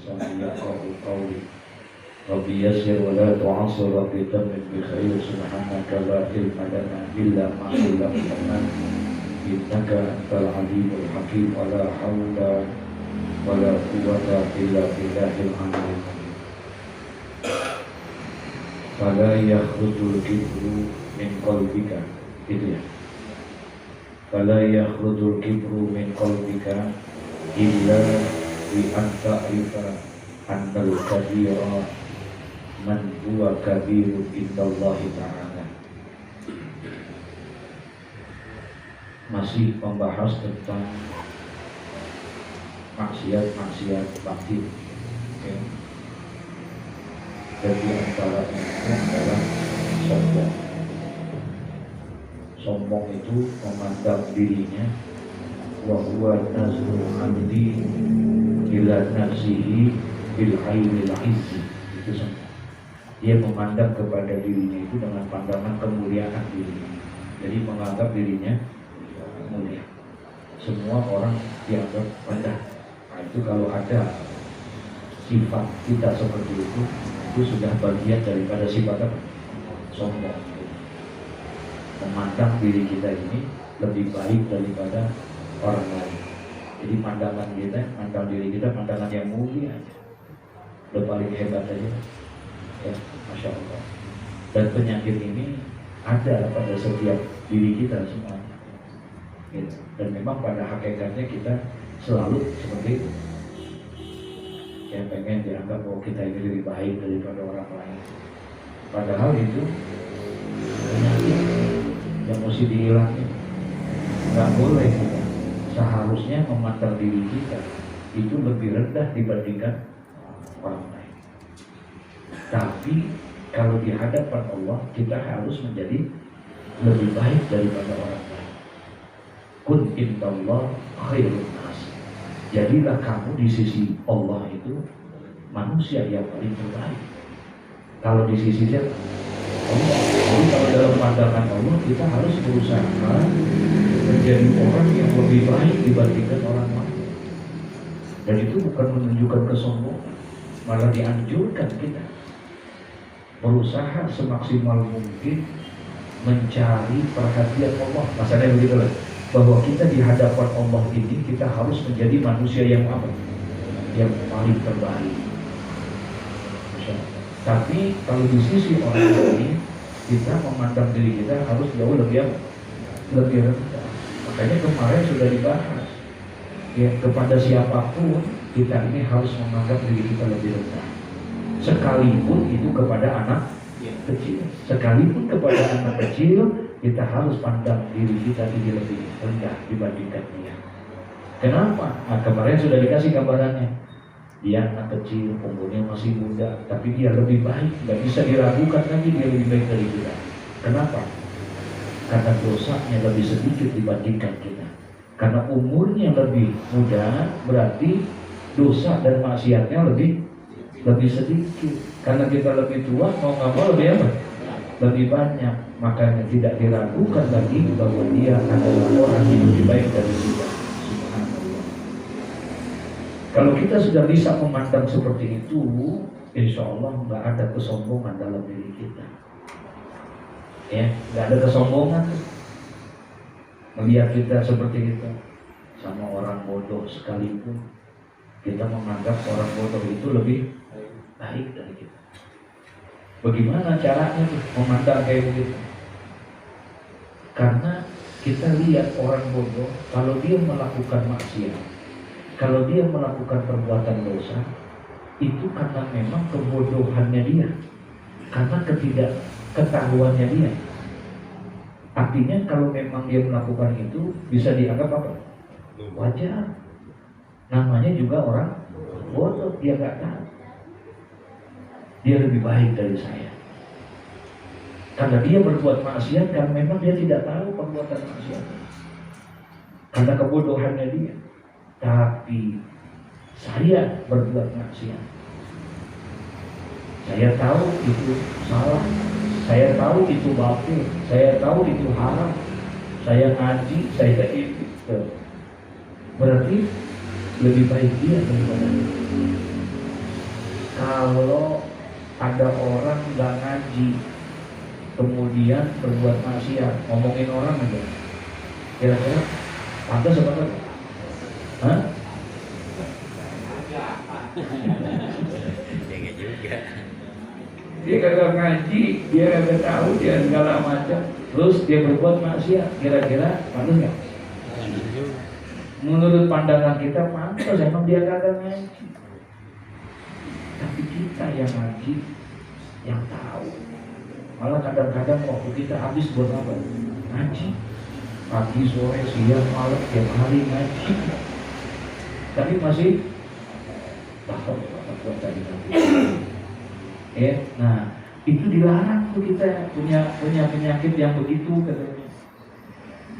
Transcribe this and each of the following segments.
لساني يفقهوا قولي ربي يسر ولا تعسر ربي تمم بخير سبحانك لا علم لنا إلا ما علمتنا إنك أنت العليم الحكيم ولا حول ولا قوة إلا بالله العلي فلا يخرج الكبر من قلبك gitu ya. Fala yakhrujul kibru min qalbika illa bi an ta'rifa annal kabira man huwa kabirun indallahi ta'ala. Masih membahas tentang maksiat batin. Okay. Jadi antaranya adalah sombong. Sombong itu memandang dirinya wa huwa nazru hamdi ila nafsihi bil ainil izzi. Itu sombong. Dia memandang kepada dirinya itu dengan pandangan kemuliaan dirinya. Jadi menganggap dirinya mulia. Semua orang dianggap rendah. Nah, itu kalau ada sifat kita seperti itu sudah bagian daripada sifat apa? Sombong. Memandang diri kita ini lebih baik daripada orang lain. Jadi pandangan kita, pandang diri kita pandangan yang mulia aja. Udah paling hebat aja. Ya, Masya Allah. Dan penyakit ini ada pada setiap diri kita semuanya. Gitu. Dan memang pada hakikatnya kita selalu seperti itu. Yang pengen dianggap bahwa kita ini lebih baik daripada orang lain. Padahal itu penyakit yang mesti dihilangin. Nggak boleh kita. Seharusnya memandang diri kita itu lebih rendah dibandingkan orang lain. Tapi kalau di hadapan Allah kita harus menjadi lebih baik daripada orang lain. Kun indallah khairun nas. Jadilah kamu di sisi Allah itu manusia yang paling terbaik. Kalau di sisi siapa? Allah. Jadi kalau dalam pandangan Allah kita harus berusaha menjadi orang yang lebih baik dibandingkan orang lain. Dan itu bukan menunjukkan kesombongan, malah dianjurkan kita berusaha semaksimal mungkin mencari perhatian Allah. Masalahnya begitu lah, bahwa kita di hadapan Allah ini kita harus menjadi manusia yang apa? Yang paling terbaik. Tapi kalau di sisi orang lain kita memandang diri kita harus jauh lebih rendah. Makanya kemarin sudah dibahas ya, kepada siapapun kita ini harus menganggap diri kita lebih rendah. Sekalipun itu kepada anak kecil, sekalipun kepada anak kecil kita harus pandang diri kita ini lebih rendah dibandingkan dia. Kenapa? Nah, kemarin sudah dikasih gambarannya. Dia anak kecil, umurnya masih muda, tapi dia lebih baik, nggak bisa diragukan lagi dia lebih baik dari kita. Kenapa? Karena dosanya lebih sedikit dibandingkan kita. Karena umurnya lebih muda, berarti dosa dan maksiatnya lebih sedikit. Karena kita lebih tua, mau nggak mau lebih apa? Lebih banyak. Makanya tidak diragukan lagi bahwa dia adalah orang yang lebih baik dari kita. Kalau kita sudah bisa memandang seperti itu, insya Allah nggak ada kesombongan dalam diri kita. Ya, nggak ada kesombongan. Melihat kita seperti itu, sama orang bodoh sekalipun, kita menganggap orang bodoh itu lebih baik dari kita. Bagaimana caranya tuh memandang kayak begitu? Karena kita lihat orang bodoh, kalau dia melakukan maksiat, kalau dia melakukan perbuatan dosa, itu karena memang kebodohannya dia, karena ketidakketahuannya dia. Artinya kalau memang dia melakukan itu bisa dianggap apa? Wajar. Namanya juga orang bodoh, dia nggak tahu. Dia lebih baik dari saya. Karena dia berbuat maksiat, karena memang dia tidak tahu perbuatan maksiat. Karena kebodohannya dia. Tapi saya berbuat maksiat. Saya tahu itu salah. Saya tahu itu batil. Saya tahu itu haram. Saya ngaji, saya itu. Berarti lebih baik dia daripada dia. Kalau ada orang nggak ngaji, kemudian berbuat maksiat, ngomongin orang aja, kira-kira pantas apa enggak? Hah? Jaga juga. Dia kagak ngaji, dia kagak tahu, dia segala macam, terus dia berbuat maksiat, kira-kira pantas nggak? Menurut pandangan kita pantas, emang dia kagak ngaji. Tapi kita yang ngaji, yang tahu. Malah kadang-kadang waktu kita habis buat apa? Ngaji. Pagi, sore, siang, malam, tiap hari ngaji. Tapi masih takut buat tadi nanti. Nah itu dilarang tuh, kita punya penyakit yang begitu katanya.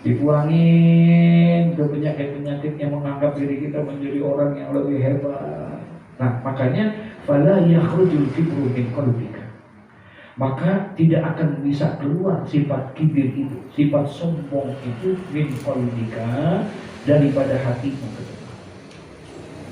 Dibuangin ke penyakit-penyakit yang menganggap diri kita menjadi orang yang lebih hebat. Nah makanya fala yakhrujul kibru min qalbika. Maka tidak akan bisa keluar sifat kibir itu, sifat sombong itu min qalbika, daripada hatimu.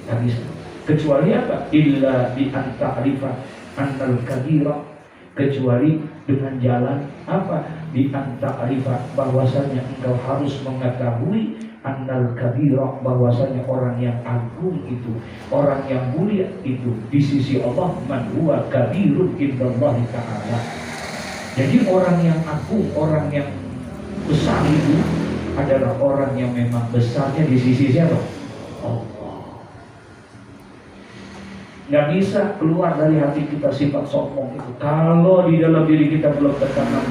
Tak bisa. Kecuali apa? Illa bi anta'rifa annal kabira, kecuali dengan jalan apa? Bi anta'rifa, bahwasanya engkau harus mengetahui annal kabira, bahwasanya orang yang agung itu, orang yang mulia itu di sisi Allah, man huwa kabirun indallahi ta'ala. Jadi orang yang agung, orang yang besar itu adalah orang yang memang besarnya di sisi siapa? Allah. Nggak bisa keluar dari hati kita sifat sombong itu kalau di dalam diri kita belum tertanam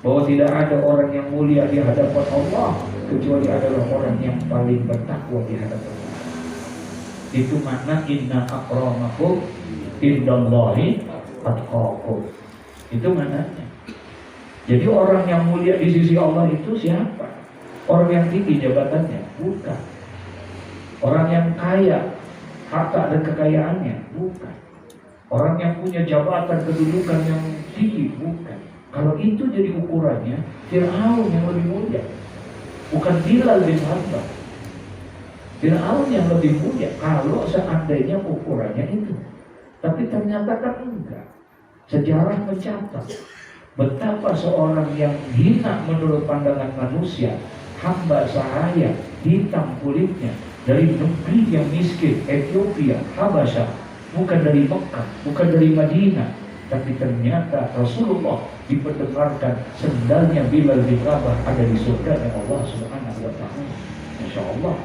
bahwa tidak ada orang yang mulia di hadapan Allah kecuali adalah orang yang paling bertakwa di hadapan Allah. Itu makna inna akramakum indallahi atqakum. Itu maknanya. Jadi orang yang mulia di sisi Allah itu siapa? Orang yang tinggi jabatannya? Bukan. Orang yang kaya harta dan kekayaannya? Bukan. Orang yang punya jabatan kedudukan yang tinggi? Bukan. Kalau itu jadi ukurannya, Fir'aun yang lebih mulia, bukan Bilal bin Rabah. Fir'aun yang lebih mulia kalau seandainya ukurannya itu. Tapi ternyata kan enggak. Sejarah mencatat betapa seorang yang hina menurut pandangan manusia, hamba sahaya, hitam kulitnya, dari negeri yang miskin, Ethiopia, Habasyah, bukan dari Mekah, bukan dari Madinah, tapi ternyata Rasulullah diperdengarkan sendalnya Bilal bin Rabah ada di surga Allah Subhanahu wa Ta'ala. Masya Allah,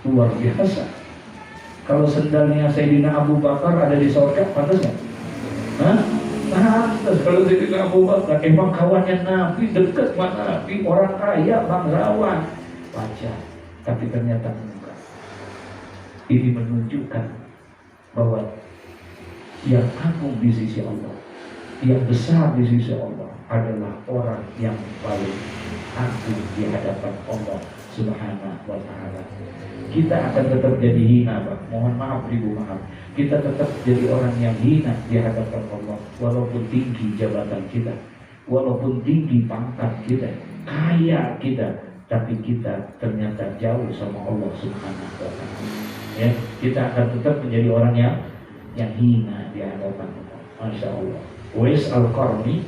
luar biasa. Kalau sendalnya Sayyidina Abu Bakar ada di surga, pantas nggak? Pantas. Kalau Sayyidina Abu Bakar emang kawannya Nabi, dekat sama Nabi, orang kaya, bangsawan, wajar. Tapi ternyata ini menunjukkan bahwa yang agung di sisi Allah, yang besar di sisi Allah adalah orang yang paling agung di hadapan Allah Subhanahu wa Ta'ala. Kita akan tetap jadi hina, Pak. Mohon maaf, Ibu, maaf. Kita tetap jadi orang yang hina di hadapan Allah, walaupun tinggi jabatan kita, walaupun tinggi pangkat kita, kaya kita, tapi kita ternyata jauh sama Allah Subhanahu wa Ta'ala. Ya, kita akan tetap menjadi orang yang hina di hadapan Allah. Masya Allah. Uwais Al-Qarni,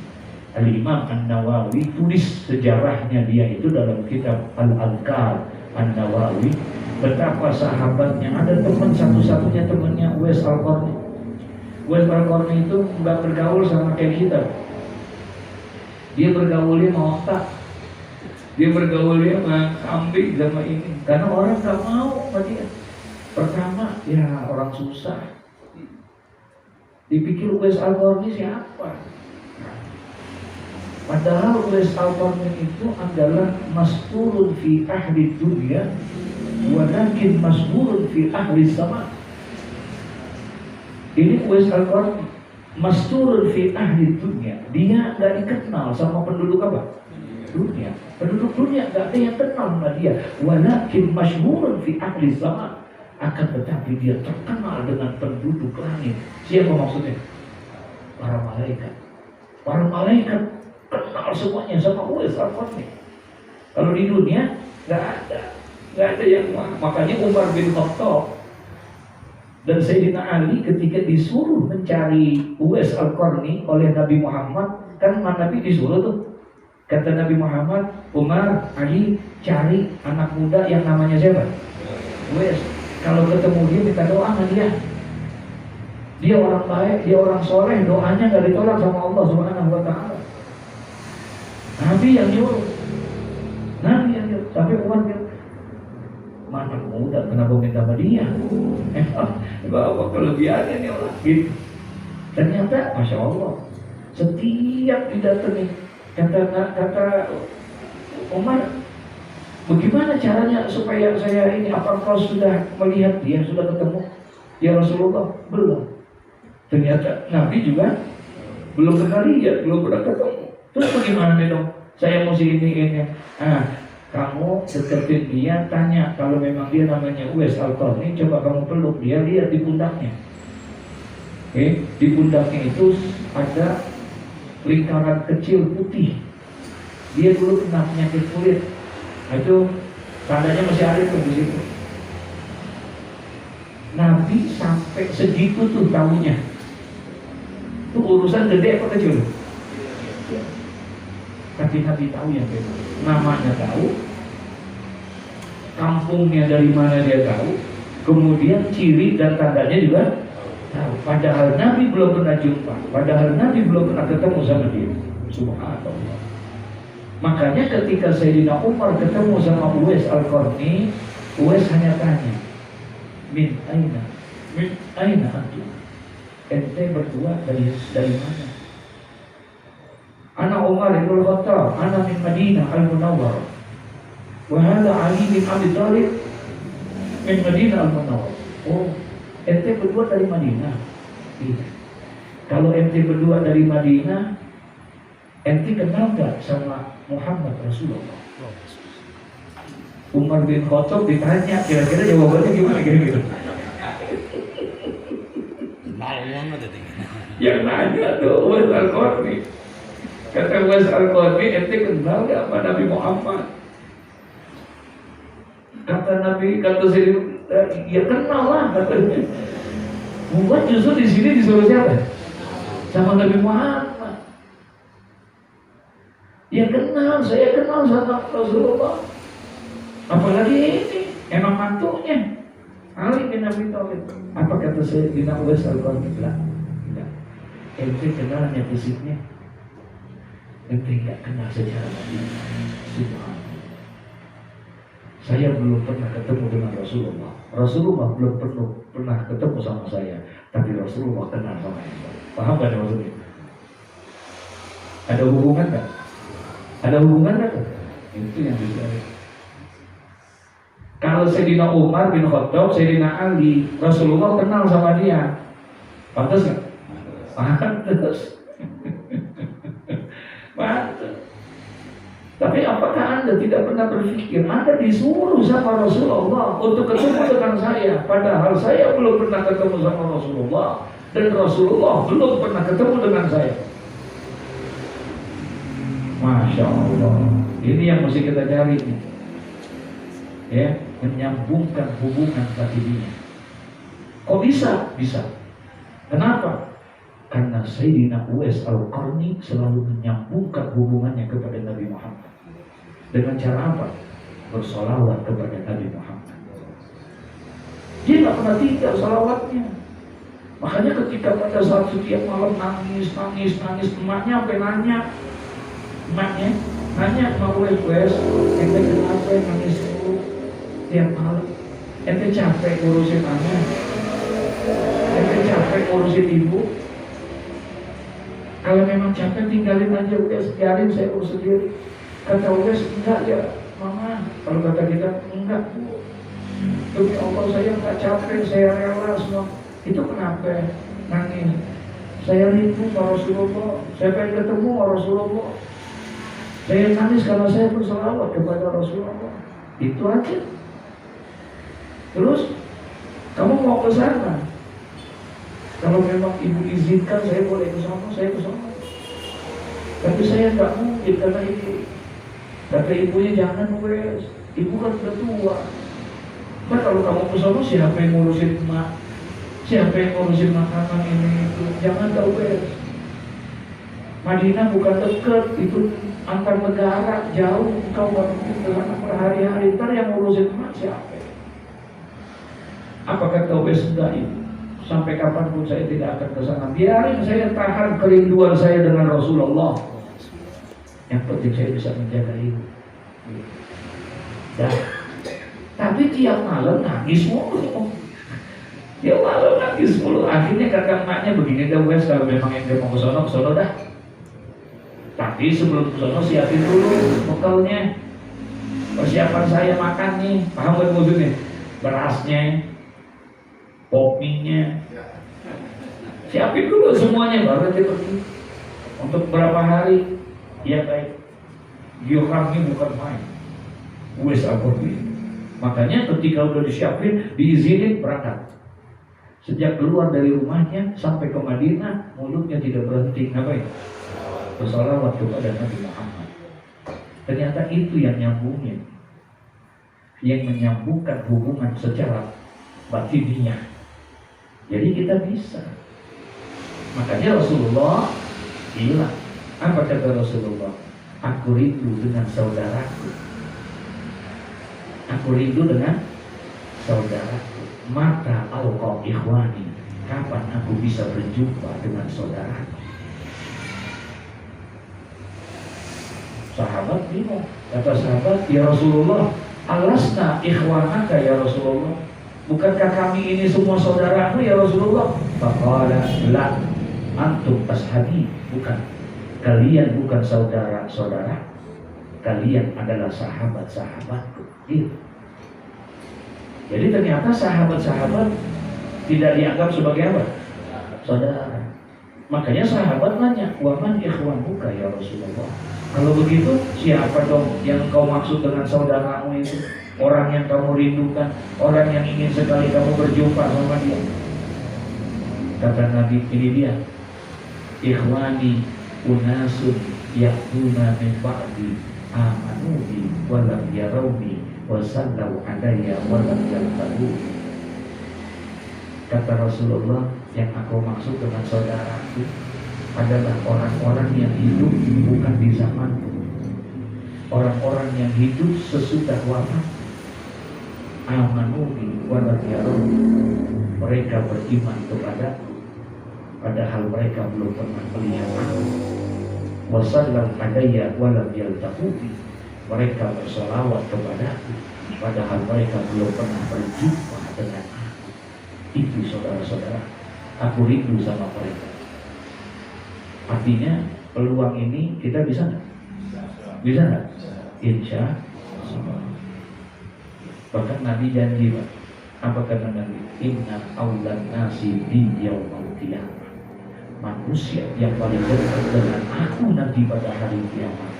Al-Imam An-Nawawi tulis sejarahnya dia itu dalam kitab Al-Adhkar An-Nawawi, betapa sahabatnya, ada teman satu-satunya temannya Uwais Al-Qarni. Uwais Al-Qarni itu nggak bergaul sama kayak kita. Dia bergaulnya sama otak, dia bergaulnya sama kambing, sama ini, karena orang nggak mau sama dia. Pertama, ya orang susah. Dipikir Uwais Al-Qarni siapa? Padahal Uwais Al-Qarni itu adalah masturun fi ahli dunia, walakin masturun fi ahli sama. Ini Uwais Al-Qarni masturun fi ahli dunia. Dia gak dikenal sama penduduk apa? Dunia. Penduduk dunia gak ada yang kenal sama dia. Walakin masyhurun fi ahli sama. Akan tetapi dia terkenal dengan penduduk langit. Siapa maksudnya? Para malaikat. Para malaikat kenal semuanya sama Uwais Al-Qarni. Kalau di dunia nggak ada yang makanya Umar bin Khattab Dan Sayyidina Ali ketika disuruh mencari Uwais Al-Qarni oleh Nabi Muhammad, kan Nabi disuruh tuh, kata Nabi Muhammad, Umar, Ali, cari anak muda yang namanya siapa? Uwais. Kalau ketemu dia minta doa sama dia. Dia orang baik, dia orang soleh, doanya gak ditolak sama Allah Subhanahu wa Ta'ala. Nabi yang nyuruh. Sampai Umar bilang, mana muda kenapa minta sama dia? Apa kelebihannya nih orang gitu. Ternyata Masya Allah, setiap didatangi kata Umar, bagaimana caranya supaya saya ini, apa kau sudah melihat dia, sudah ketemu? Ya Rasulullah, belum. Ternyata Nabi juga belum pernah lihat, belum pernah ketemu. Terus bagaimana dong? Saya mesti ini. Kamu deketin dia, tanya kalau memang dia namanya Uwais Al-Qarni, coba kamu peluk dia, lihat di pundaknya. Di pundaknya itu ada lingkaran kecil putih. Dia dulu kena penyakit kulit. Itu tandanya masih ada tuh di situ. Nabi sampai segitu tuh tahunya. Itu urusan gede apa kecil? Tapi Nabi tahu yang beda. Namanya tahu, kampungnya dari mana dia tahu, kemudian ciri dan tandanya juga tahu. Padahal Nabi belum pernah jumpa, padahal Nabi belum pernah ketemu sama dia. Subhanallah. Makanya ketika Sayyidina Umar ketemu sama Uwais Al-Qarni, Uwais hanya tanya, Min aina antum? Ente berdua dari mana? Ana Umar bin Khattab, ana min Madinah Al-Munawwarah. Wa hadha Ali bin Abi Thalib min Madinah Al-Munawwarah. Oh, ente berdua dari Madinah. Iya. Kalau ente berdua dari Madinah, ente kenal gak sama Muhammad Rasulullah? Umar bin Khattab ditanya, kira-kira jawabannya gimana kira-kira? Yang nanya tuh Uwais Al-Qarni. Kata Uwais Al-Qarni, ente kenal gak sama Nabi Muhammad? Kata Nabi, kata sini, ya kenal lah katanya. Buat justru di sini disuruh siapa? Sama Nabi Muhammad. Ya kenal, saya kenal sama Rasulullah. Apalagi ini, emang mantunya Ali bin Abi Thalib. Apa kata Sayyidina Uwais Al-Qarni? Tidak. Ente kenal hanya fisiknya, ente tidak kenal secara batin. Subhanallah. Saya belum pernah ketemu dengan Rasulullah. Rasulullah belum pernah ketemu sama saya, tapi Rasulullah kenal sama saya. Paham gak maksudnya? Ada hubungan gak? Ada hubungan gak? Itu yang dicari. Kalau Sayyidina Umar bin Khattab, Sayyidina Ali, Rasulullah kenal sama dia. Pantas gak? Pantas. Pantas. Tapi apakah Anda tidak pernah berpikir Anda disuruh sama Rasulullah untuk ketemu dengan saya, padahal saya belum pernah ketemu sama Rasulullah, dan Rasulullah belum pernah ketemu dengan saya. Masya Allah. Ini yang mesti kita cari nih. Ya, menyambungkan hubungan batiniah. Kok bisa? Bisa. Kenapa? Karena Sayyidina Uwais Al-Qarni selalu menyambungkan hubungannya kepada Nabi Muhammad. Dengan cara apa? Bersolawat kepada Nabi Muhammad. Dia tidak pernah tinggal salawatnya. Makanya ketika pada saat setiap malam nangis, emaknya sampai nanya, sama Uwais, ente kenapa nangis dulu tiap malam? Ente capek ngurusin anak, ente capek ngurusin ibu. Kalau memang capek tinggalin aja Uwais, biarin saya urus sendiri. Kata Uwais, enggak ya mama. Kalau kata kita, enggak bu, demi Allah saya enggak capek, saya rela semua. Itu kenapa nangis? Saya rindu sama Rasulullah, saya pengen ketemu sama Rasulullah. Saya nangis karena saya berselawat kepada Rasulullah. Itu aja. Terus kamu mau ke sana? Kalau memang ibu izinkan saya boleh ke sana, saya ke sana. Tapi saya nggak mungkin karena ibu. Kata ibunya jangan Uwais, ibu kan sudah tua. Kan kalau kamu ke sana siapa yang ngurusin emak? Siapa yang ngurusin makanan ini itu? Jangan tahu beres. Madinah bukan dekat, itu antar negara, jauh. Engkau dengan berhari-hari, ntar yang ngurusin siapa? Apa kata Ubay sudah itu? Sampai kapanpun saya tidak akan ke sana. Biarin saya tahan kerinduan saya dengan Rasulullah. Yang penting saya bisa menjaga ibu. Dah. Tapi tiap malam nangis mulu. Tiap malam nangis mulu. Akhirnya kata emaknya begini dah wes, kalau memang yang dia mau ke sono dah. Tapi sebelum ke sono siapin dulu bekalnya. Persiapan saya makan nih, paham gak maksudnya? Berasnya, kopinya, siapin dulu semuanya baru nanti pergi. Untuk berapa hari? Ya baik. Giorangnya bukan main. Wes aku ini. Makanya ketika udah disiapin, diizinin berangkat. Sejak keluar dari rumahnya sampai ke Madinah, mulutnya tidak berhenti. Ngapain? Bersalawat kepada Nabi Muhammad. Ternyata itu yang nyambungin, yang menyambungkan hubungan secara batiniah. Jadi kita bisa. Makanya Rasulullah bilang, apa kata Rasulullah? Aku rindu dengan saudaraku. Aku rindu dengan saudaraku. Mata alqa ikhwani. Kapan aku bisa berjumpa dengan saudaraku? Sahabat bingung. Kata sahabat, ya Rasulullah, alasna ikhwanaka ya Rasulullah. Bukankah kami ini semua saudaraku ya Rasulullah? Faqala la antum ashabi. Bukan. Kalian bukan saudara-saudara. Kalian adalah sahabat-sahabatku. Gitu. Jadi ternyata sahabat-sahabat tidak dianggap sebagai apa? Saudara. Makanya sahabat nanya, waman ikhwanuka ya Rasulullah. Kalau begitu, siapa dong yang kau maksud dengan saudaramu itu? Orang yang kamu rindukan, orang yang ingin sekali kamu berjumpa sama dia. Kata Nabi, ini dia. Ikhwani unasun yaktuna min ba'di amanubi walam yarawni wasallau adaya walam yaltahu. Kata Rasulullah, yang aku maksud dengan saudaraku adalah orang-orang yang hidup bukan di zamanku, orang-orang yang hidup sesudah wafat. Amanubi walam yarawni, mereka beriman kepadaku padahal mereka belum pernah melihat aku. Wasallam adaya walam yaltaqubi, mereka bersolawat kepadaku padahal mereka belum pernah berjumpa dengan aku. Itu saudara-saudara, aku rindu sama mereka. Artinya peluang ini kita bisa nggak? Bisa nggak? Insya Allah. Bahkan Nabi janji, Pak. Apa kata Nabi? Inna awlan nasi bi yaumil qiyamah. Manusia yang paling dekat dengan aku nanti pada hari kiamat.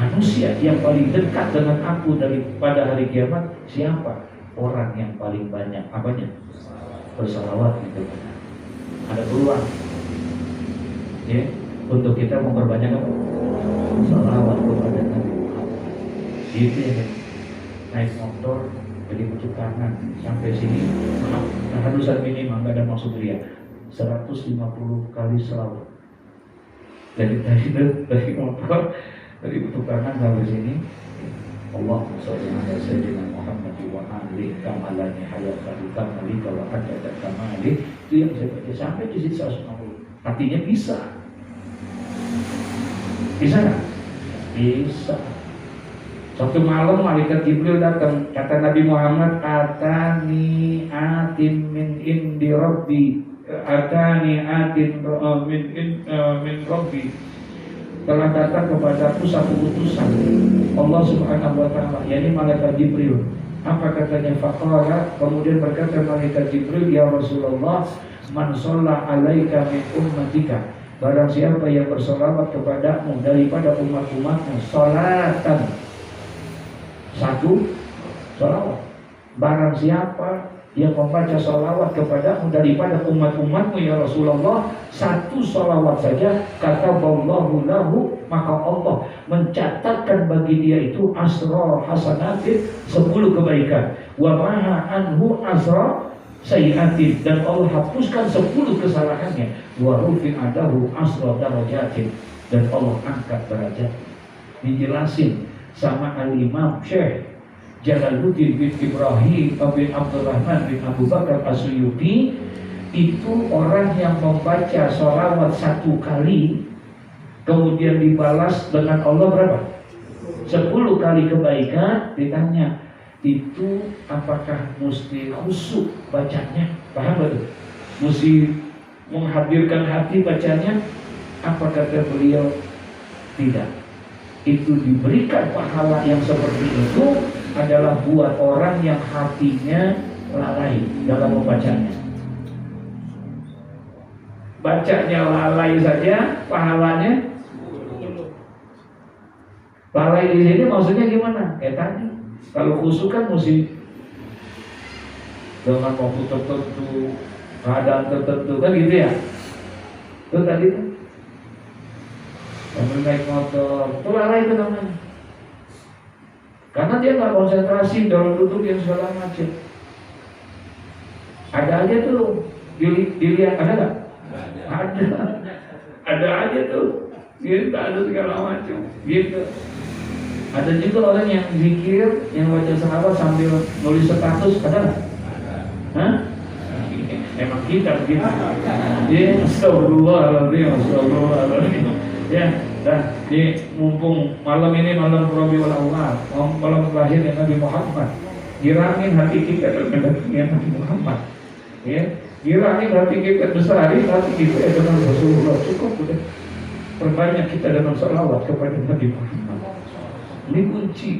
Manusia yang paling dekat dengan aku pada hari kiamat siapa? Orang yang paling banyak apanya? Bersalawat itu. Ada peluang ya untuk kita memperbanyak apa? Salawat kepada Nabi Muhammad. Itu ya, naik motor dari ujung kanan sampai sini, nah hadusan minimal nggak ada maksud ria, 150 kali selawat dari motor dari ujung kanan sampai sini. Allahumma sholli ala sayyidina Muhammad wa ali kamalani hayatani kamali wa hajjatan kamali. Itu yang saya baca sampai di situ 160. Artinya bisa nggak? Bisa. Suatu malam malaikat Jibril datang, kata Nabi Muhammad, atani atin min indi rabbi, atani atin min rabbi. Telah datang kepadaku satu utusan Allah Subhanahu wa taala, yakni malaikat Jibril. Apa katanya? Faqala, kemudian berkata malaikat Jibril, ya Rasulullah, man shalla alaika min ummatika, barang siapa yang bersolawat kepadamu daripada umat-umatmu, salatan, satu salawat. Barang siapa yang membaca salawat kepadamu daripada umat-umatmu ya Rasulullah, satu salawat saja, kata Allahu lahu, maka Allah mencatatkan bagi dia itu asra hasanatin, 10 kebaikan. Wa maha anhu asra sayyi'atin, dan Allah hapuskan 10 kesalahannya, wa rufi'adahu asra darajatin, dan Allah angkat derajat. Dijelasin sama al-Imam Syekh Jalaluddin bin Ibrahim bin Abdurrahman bin Abu Bakar As-Suyuti, itu orang yang membaca sholawat 1 kali kemudian dibalas dengan Allah berapa? 10 kali kebaikan. Ditanya, itu apakah mesti khusyuk bacanya? Paham betul? Mesti menghadirkan hati bacanya? Apa kata beliau? Tidak. Itu diberikan pahala yang seperti itu adalah buat orang yang hatinya lalai dalam membacanya. Bacanya lalai saja pahalanya. Lalai di sini maksudnya gimana? Tadi kalau khusyuk kan mesti dengan waktu tertentu, keadaan tertentu, kan gitu ya. Itu tadi tuh sambil naik motor, itu lalai itu namanya. Karena dia nggak konsentrasi dalam duduk yang segala macam. Ada aja tuh dilihat, ada nggak? Ada aja tuh. Gitu, ada segala macam. Gitu. Ada juga orang yang zikir, yang baca selawat sambil nulis status, ada nggak? Hah? Emang kita begitu. Ya, astagfirullahaladzim, astagfirullahaladzim. Ya, dan di mumpung malam ini malam Rabiul Awwal, malam lahirnya Nabi Muhammad, girangin hati kita dengan Nabi Muhammad. Ya, girangin hati kita, besarin hati kita dengan Rasulullah. Cukup udah. Perbanyak kita dengan salawat kepada Nabi Muhammad. Ini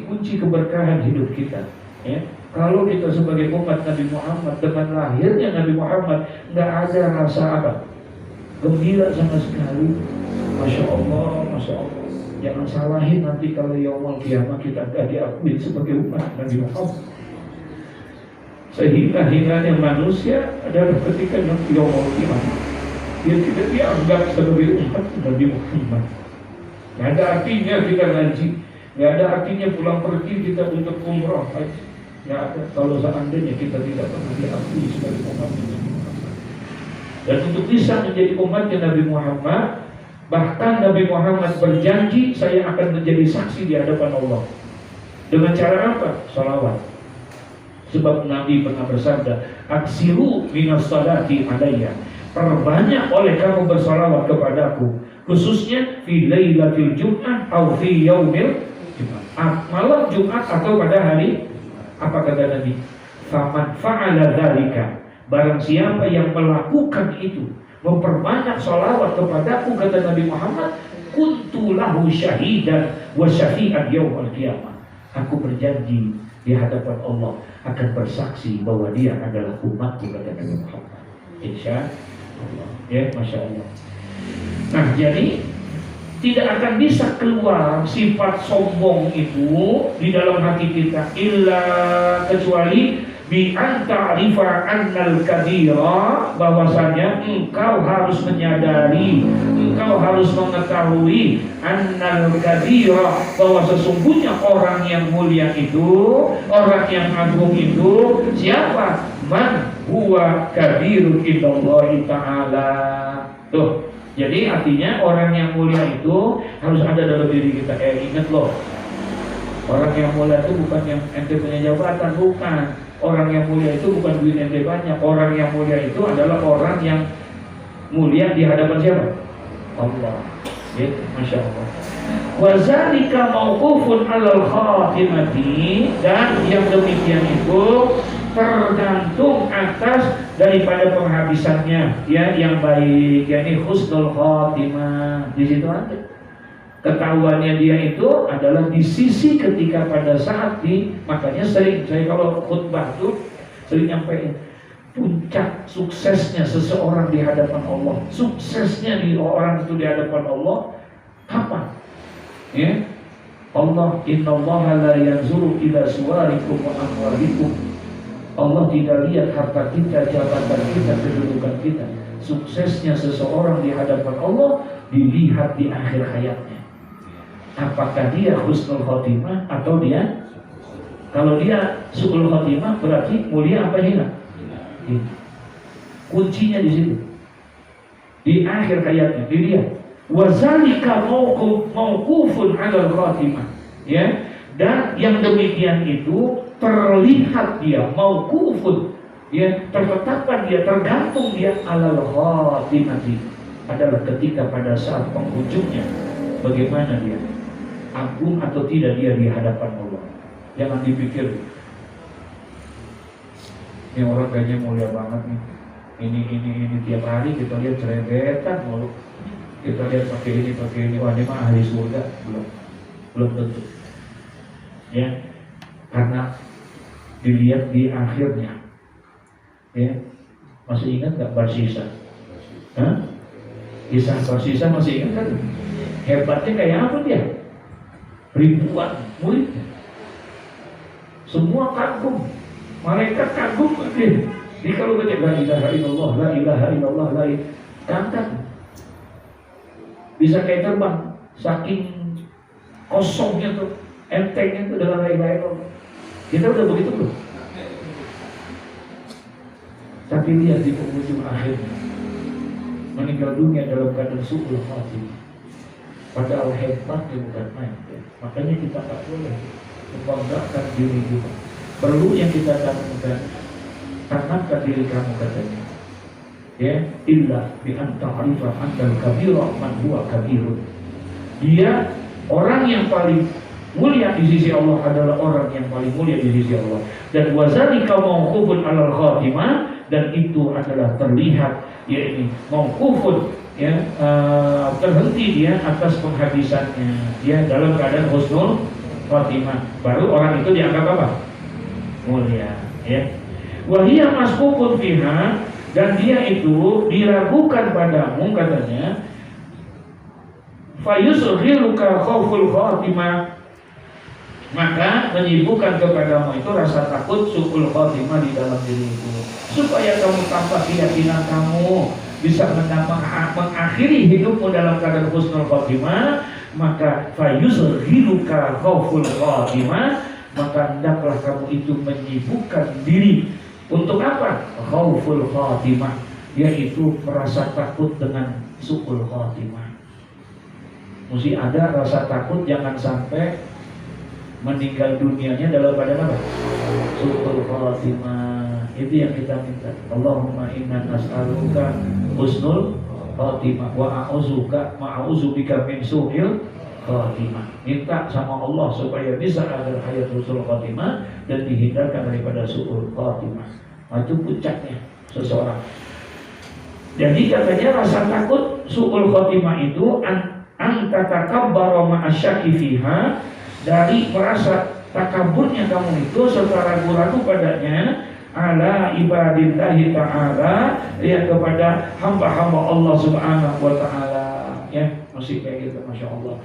kunci keberkahan hidup kita. Ya, kalau kita sebagai umat Nabi Muhammad, dengan lahirnya Nabi Muhammad, nggak ada rasa apa? Gembira sama sekali. Masya Allah, Masya Allah. Jangan salahin nanti kalau yaumul kiamat kita nggak diakui sebagai umat Nabi Muhammad. Sehingga-hingganya manusia adalah ketika nanti yaumul kiamat dia tidak dianggap sebagai umat Nabi Muhammad. Nggak ada artinya kita ngaji, nggak ada artinya pulang pergi kita untuk umroh haji. Nggak ada kalau seandainya kita tidak pernah diakui sebagai umat Nabi Muhammad. Dan untuk bisa menjadi umatnya Nabi Muhammad, bahkan Nabi Muhammad berjanji, saya akan menjadi saksi di hadapan Allah. Dengan cara apa? Salawat. Sebab Nabi pernah bersabda, aksiru minas salati alayya, perbanyak oleh kamu bersalawat kepadaku, khususnya fi lailatul Jum'ah atau fi yaumil Jum'ah, malam Jumat atau pada hari. Apa kata Nabi? Faman fa'ala dzalika, barang siapa yang melakukan itu, memperbanyak salawat kepadaku, kata Nabi Muhammad, kuntu lahu syahidan wa syafi'an yaumil qiyamah, aku berjanji di hadapan Allah akan bersaksi bahwa dia adalah umatku, kata Nabi Muhammad. Insya Allah. Ya, Masya Allah. Nah, jadi tidak akan bisa keluar sifat sombong itu di dalam hati kita illa kecuali bi anta'rifa annal kabira, bahwasanya engkau harus menyadari, engkau harus mengetahui annal kabira, bahwa sesungguhnya orang yang mulia itu, orang yang agung itu siapa? Man huwa kabirun indallahi ta'ala. Tuh. Jadi artinya orang yang mulia itu harus ada dalam diri kita. Ingat loh, orang yang mulia itu bukan yang ente punya jabatan, bukan. Orang yang mulia itu bukan duit ente banyak. Orang yang mulia itu adalah orang yang mulia di hadapan siapa? Allah. Gitu, Masya Allah. Wazalika mauqufun alal khatimati, dan yang demikian itu tergantung atas daripada penghabisannya, ya, yang baik, yakni husnul khatimah. Di situ ada ketahuannya dia itu adalah di sisi ketika pada saat makanya sering saya kalau khutbah tuh sering nyampein puncak suksesnya seseorang di hadapan Allah, suksesnya di orang itu di hadapan Allah kapan? Ya, Allah, innallaha la yanzuru ila suwarikum wa amwalikum. Allah tidak lihat harta kita, jabatan kita, kedudukan kita. Suksesnya seseorang di hadapan Allah dilihat di akhir hayatnya. Apakah dia husnul khotimah atau dia, kalau dia su'ul khotimah berarti mulia apa hina? Ini. Kuncinya di situ. Di akhir ayatnya, dilihat. Wazalika mauqufun 'alal khatimah. Ya. Dan yang demikian itu terlihat dia mauqufun, ya, tertetapkan dia, tergantung dia 'alal khatimah, adalah ketika pada saat penghujungnya bagaimana dia, agung atau tidak dia di hadapan Allah. Jangan dipikir ini orang kayaknya mulia banget nih, ini tiap hari kita lihat cerebetan mulu, kita lihat pakai ini, wah ini mah ahli surga. Belum tentu, ya, karena dilihat di akhirnya. Ya, masih ingat nggak Barsisa? Kisah Barsisa masih ingat kan? Hebatnya kayak apa dia? Ribuan muridnya, semua kagum, malaikat kagum dia. Jadi kalau baca la ilaha illallah, la ilaha illallah, la ilaha, bisa kayak terbang, saking kosongnya tuh, entengnya tuh dalam la ilaha illallah. Kita udah begitu belum? Tapi lihat di penghujung akhirnya, meninggal dunia dalam keadaan su'ul khatimah. Padahal hebatnya bukan main. Makanya kita tak boleh membanggakan diri kita. Perlu yang kita tanamkan diri kamu, katanya. Ya, illa bi an ta'rifa annal kabira man huwa kabirun. Dia orang yang paling mulia di sisi Allah adalah orang yang paling mulia di sisi Allah. Dan wazalika mauqufun 'alal khatimah, dan itu adalah terlihat, yakni mauqufun, ya, terhenti dia atas penghabisannya, dia dalam keadaan husnul khatimah, baru orang itu dianggap apa? Mulia, ya. Wahia masbukun fiha, dan dia itu diragukan padamu, katanya, fayusghiluka khauful khatimah, maka menyibukkan kepadamu itu rasa takut su'ul khatimah di dalam dirimu, supaya kamu tambah keyakinan kamu bisa mengakhiri hidupmu dalam keadaan husnul khatimah. Maka fayuzghiluka khauful khatimah, maka hendaklah kamu itu menyibukkan diri untuk apa? Khauful khatimah, yaitu merasa takut dengan su'ul khatimah. Mesti ada rasa takut, jangan sampai meninggal dunianya dalam keadaan apa? Su'ul khatimah. Itu yang kita minta. Allahumma inna nas'aluka husnul khatimah wa a'udzubika min su'il khatimah. Minta sama Allah supaya bisa ada hayat husnul khatimah dan dihindarkan daripada su'ul khatimah. Itu puncaknya seseorang. Jadi katanya rasa takut su'ul khatimah itu anta takabbara ma'asyaki fiha, dari merasa takaburnya kamu itu serta ragu-ragu padanya, ala ibadillahi ta'ala, ya, kepada hamba-hamba Allah subhanahu wa ta'ala, ya, masih kayak gitu, masya Allah.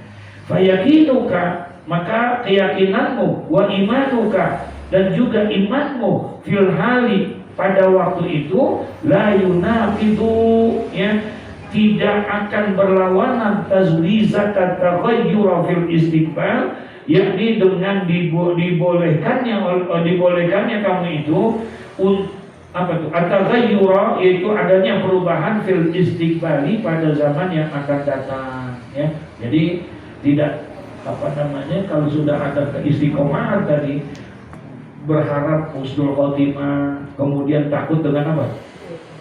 Fayakinuka, maka keyakinanmu, wa imanuka, dan juga imanmu, fil hali, pada waktu itu, la yunafidu, ya, tidak akan berlawanan tazwizatan taghayyura fil istiqbal, yakni dengan dibolehkannya kamu itu apa tuh? At-taghayyura, yaitu adanya perubahan fil istiqbali, pada zaman yang akan datang, ya. Jadi tidak kalau sudah ada keistiqomahan tadi, berharap husnul khotimah, kemudian takut dengan apa?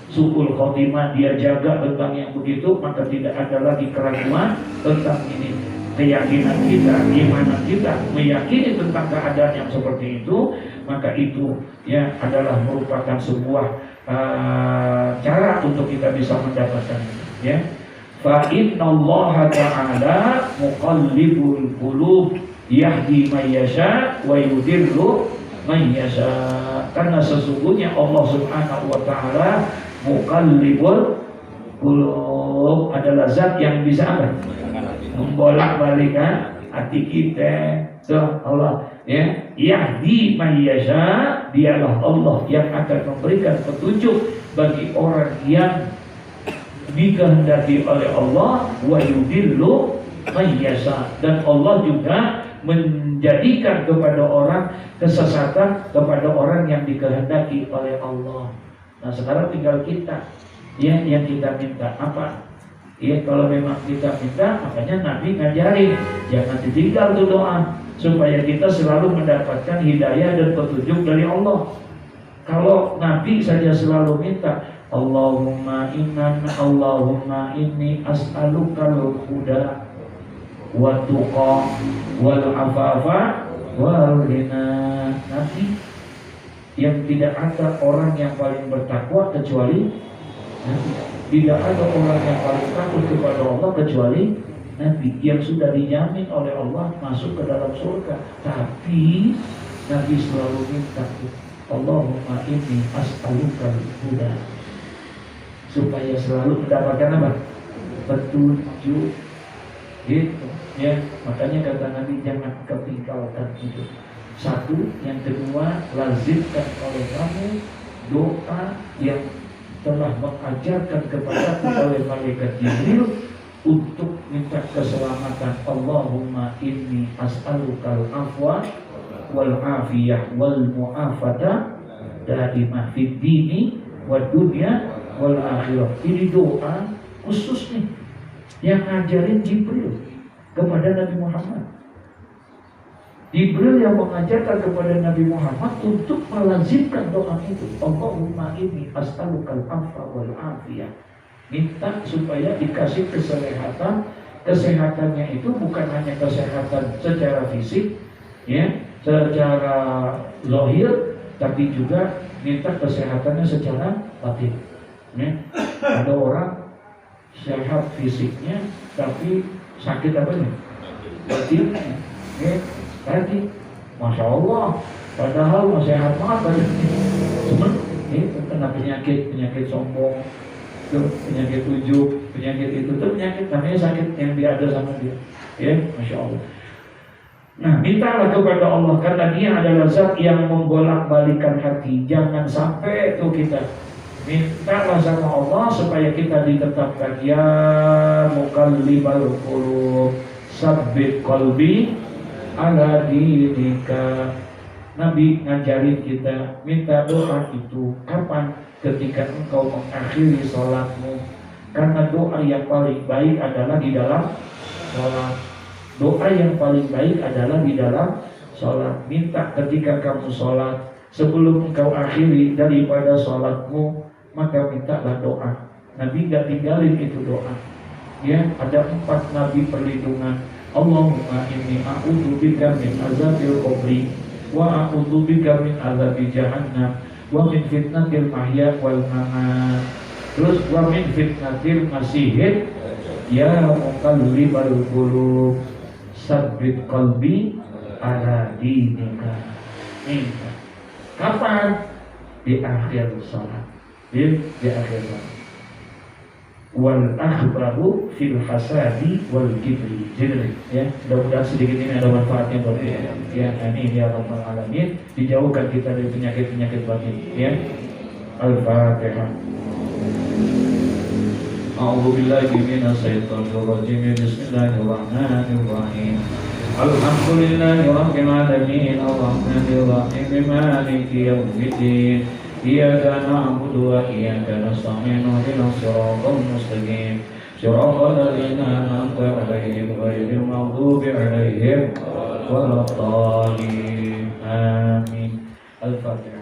Su'ul khotimah, dia jaga tentang yang begitu, maka tidak ada lagi keraguan tentang ini. Keyakinan kita, iman kita meyakini tentang keadaan yang seperti itu, maka itu, ya, adalah merupakan sebuah cara untuk kita bisa mendapatkan, ya. Fa innallaha ta'ala muqallibul qulub, yahdi man yasha wa yudillu man yasha. Karena sesungguhnya Allah Subhanahu wa taala muqallibul qulub, adalah zat yang bisa apa? Membolak-balikan hati kita. So, Allah, ya, yahdi man yasha, dialah Allah yang akan memberikan petunjuk bagi orang yang dikehendaki oleh Allah, wa yudillu man yasha, dan Allah juga menjadikan kepada orang kesesatan kepada orang yang dikehendaki oleh Allah. Nah sekarang tinggal kita, ya yang kita minta apa? Ya kalau memang kita minta, makanya Nabi ngajarin jangan ditinggal tuh doa supaya kita selalu mendapatkan hidayah dan petunjuk dari Allah. Kalau Nabi saja selalu minta Allahumma inni as'alukal huda wa tuqa wal afafa wal ghina. Nabi yang tidak ada orang yang paling bertakwa kecuali Nabi. Tidak ada orang yang paling takut kepada Allah kecuali Nabi yang sudah dijamin oleh Allah masuk ke dalam surga. Tapi Nabi selalu minta Allahumma inni as'alukal huda, supaya selalu mendapatkan apa? Petunjuk. Gitu ya. Makanya kata Nabi jangan ketinggalkan itu. Satu, yang kedua lazimkan oleh kamu doa yang telah mengajarkan kepadaku oleh malaikat Jibril untuk minta keselamatan. Allahumma inni as'alukal afwa wal afiyah wal mu'afata daimah fid dini wad dunya wal akhirah. Ini doa khusus nih yang ngajarin Jibril kepada Nabi Muhammad. Jibril yang mengajarkan kepada Nabi Muhammad untuk melazimkan doa itu. Allahumma inni as'alukal afwa wal afiyah. Minta supaya dikasih kesehatan. Kesehatannya itu bukan hanya kesehatan secara fisik, ya, secara zahir, tapi juga minta kesehatannya secara batin. Ya. Ada orang sehat fisiknya, tapi sakit apa nih? Batinnya. Ya. Tadi, Masya Allah, padahal masih sehat banget badannya. Cuman, kena penyakit sombong, penyakit ujub, penyakit itu penyakit namanya sakit yang dia ada sama dia. Ya, Masya Allah. Nah, mintalah kepada Allah karena Dia adalah zat yang membolak-balikan hati. Jangan sampai itu kita mintalah sama Allah supaya kita ditetapkan ya muqallibal qulub sabbit qalbi ala dinika. Nabi ngajarin kita minta doa itu kapan? Ketika engkau mengakhiri sholatmu, karena doa yang paling baik adalah di dalam sholat. Doa yang paling baik adalah di dalam sholat. Minta ketika kamu sholat, sebelum engkau akhiri daripada sholatmu, maka mintalah doa. Nabi gak tinggalin itu doa. Ya, ada 4 nabi perlindungan. Allahumma inni a'udzubika min azabil qabri wa a'udzubika min azabi jahannam wa min fitnatil mahya wal mamat. Terus wa min fitnatil masihid ya muqallibal qulub sabbit qalbi ala dinika. Minta. Kapan? Di akhir salat. Di akhir salat. Wal akhbaru fil hasadi wal kibri. Jadi ya, mudah-mudahan sedikit ini ada manfaatnya buat kita. Ya, amin ya rabbal alamin. Dijauhkan kita dari penyakit-penyakit batin. Ya. Al-Fatihah. A'udzu billahi minasy syaithanir rajim. Bismillahirrahmanirrahim. Alhamdulillahi rabbil alamin. Arrahmanir rahim. Maliki yaumiddin. Iyyaka na'budu wa iyyaka nasta'in. Ihdinas siratal mustaqim. Siratal ladzina an'amta 'alaihim ghairil maghdubi 'alaihim waladdallin. Amin. Al-Fatihah.